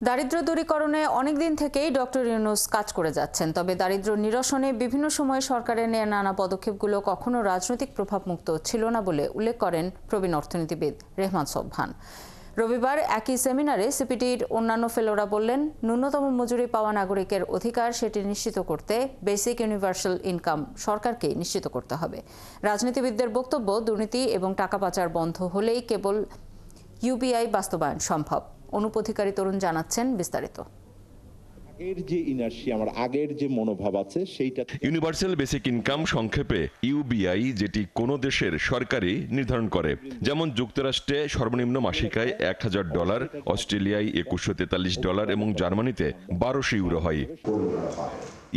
দারিদ্র্য দূরীকরণে অনেকদিন থেকেই ডক্টর ইউনূস কাজ করে যাচ্ছেন। তবে দারিদ্র্য নিরসনে বিভিন্ন সময়ে সরকারের নেয়া নানা পদক্ষেপগুলো কখনো রাজনৈতিক প্রভাবমুক্ত ছিল না বলে উল্লেখ করেন প্রবীণ অর্থনীতিবিদ রেহমান সোবহান। রবিবার একই সেমিনারে সিপিডির অন্যান্য ফেলোরা বললেন, ন্যূনতম মজুরি পাওয়া নাগরিকের অধিকার সেটি নিশ্চিত করতে বেসিক ইউনিভার্সাল ইনকাম সরকারকেই নিশ্চিত করতে হবে। রাজনীতিবিদদের বক্তব্য, দুর্নীতি এবং টাকা পাচার বন্ধ হলেই কেবল ইউবিআই বাস্তবায়ন সম্ভব। অনুপধিকারী তরুণ জানাচ্ছেন বিস্তারিত। আগের যে মনোভাব আছে সেইটা ইউনিভার্সাল বেসিক ইনকাম, সংক্ষেপে ইউবিআই, যেটি কোনো দেশের সরকারই নির্ধারণ করে। যেমন যুক্তরাষ্ট্রে সর্বনিম্ন মাসিক আয় $1000, অস্ট্রেলিয়ায় $2143 এবং জার্মানিতে 1200 ইউরো হয়।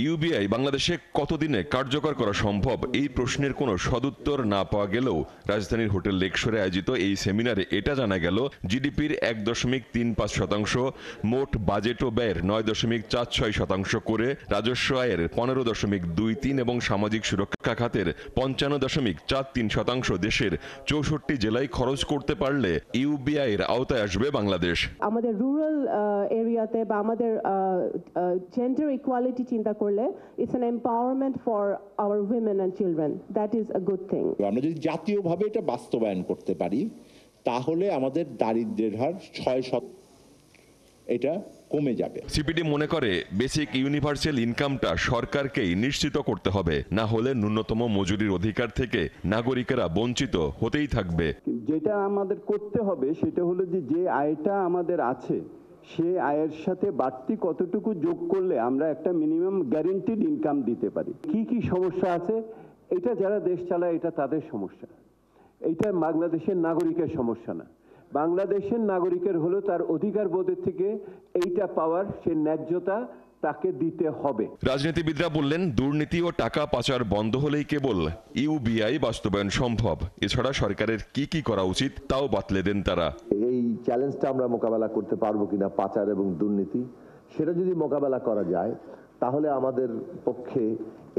ইউবিআই বাংলাদেশে কতদিনে কার্যকর করা সম্ভব, এই প্রশ্নের কোনো সদুত্তর না পাওয়া গেলেও রাজধানীর হোটেল লেকশোরে আয়োজিত এই সেমিনারে এটা জানা গেল, জিডিপির 1.35%, মোট বাজেট ও ব্যয়ের 9.46% করে, রাজস্ব আয়ের 15.23 এবং সামাজিক সুরক্ষা খাতের 55.43% দেশের 64 জেলায় খরচ করতে পারলে ইউবিআই এর আওতায় আসবে বাংলাদেশ। আমাদের রুরাল এরিয়াতে বা আমাদের জেন্ডার ইকুয়ালিটি চিন্তা করলে it's an empowerment for our women and children, that is a good thing. আমরা যদি জাতীয়ভাবে এটা বাস্তবায়ন করতে পারি তাহলে আমাদের দারিদ্র্যের হার 6% এটা কমে যাবে। সিপিডি মনে করে বেসিক ইউনিভার্সাল ইনকামটা সরকারকেই নিশ্চিত করতে হবে, না হলে ন্যূনতম মজুরির অধিকার থেকে নাগরিকেরা বঞ্চিত হতেই থাকবে। যেটা আমাদের করতে হবে সেটা হলো যে আয়টা আমাদের আছে সে আয়ের সাথে বাড়তি কতটুকু যোগ করলে আমরা একটা মিনিমাম গ্যারান্টিড ইনকাম দিতে পারি। কি কি সমস্যা আছে, এটা যারা দেশ চালায় এটা তাদের সমস্যা, এটা বাংলাদেশের নাগরিকের সমস্যা না। বাংলাদেশের নাগরিকের হলো তার অধিকার বোধের থেকে এইটা পাওয়ার, সে ন্যায্যতা তাকে দিতে হবে। রাজনীতিবিদরা বললেন, দুর্নীতি ও টাকা পাচার বন্ধ হলেই কেবল ইউবিআই বাস্তবায়ন সম্ভব। এছাড়া সরকারের কি কি করা উচিত তাও বাতলে দেন তারা। এই চ্যালেঞ্জটা আমরা মোকাবেলা করতে পারবো কিনা, পাচার এবং দুর্নীতি, সেটা যদি মোকাবেলা করা যায় তাহলে আমাদের পক্ষে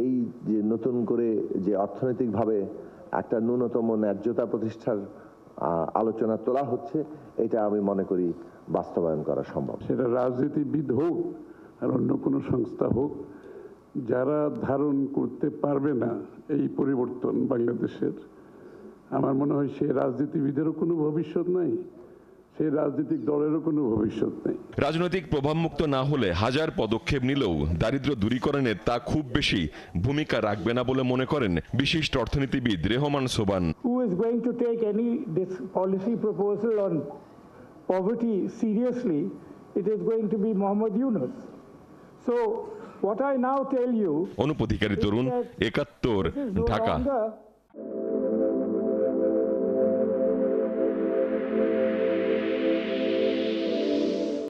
এই যে নতুন করে যে অর্থনৈতিকভাবে একটা ন্যূনতম ন্যায্যতা প্রতিষ্ঠার আলোচনা তোলা হচ্ছে, এটা আমি মনে করি বাস্তবায়ন করা সম্ভব। সেটা রাজনীতিবিদ হোক আর অন্য কোনো সংস্থা হোক, যারা ধারণ করতে পারবে না এই পরিবর্তন বাংলাদেশের, আমার মনে হয় সে রাজনীতিবিদেরও কোনো ভবিষ্যৎ নাই, সেই রাজনৈতিক দলেরও কোনো ভবিষ্যৎ নেই। রাজনৈতিক প্রভাবমুক্ত না হলে হাজার পদক্ষেপ নিলেও দারিদ্র্য দূরীকরণে তা খুব বেশি ভূমিকা রাখবে না বলে মনে করেন বিশিষ্ট অর্থনীতিবিদ Rehman Sobhan. Who is going to take any this policy proposal on poverty seriously? It is going to be Mohammad Yunus. So what I now tell you, অনুপধিকারী Tarun, 71, Dhaka.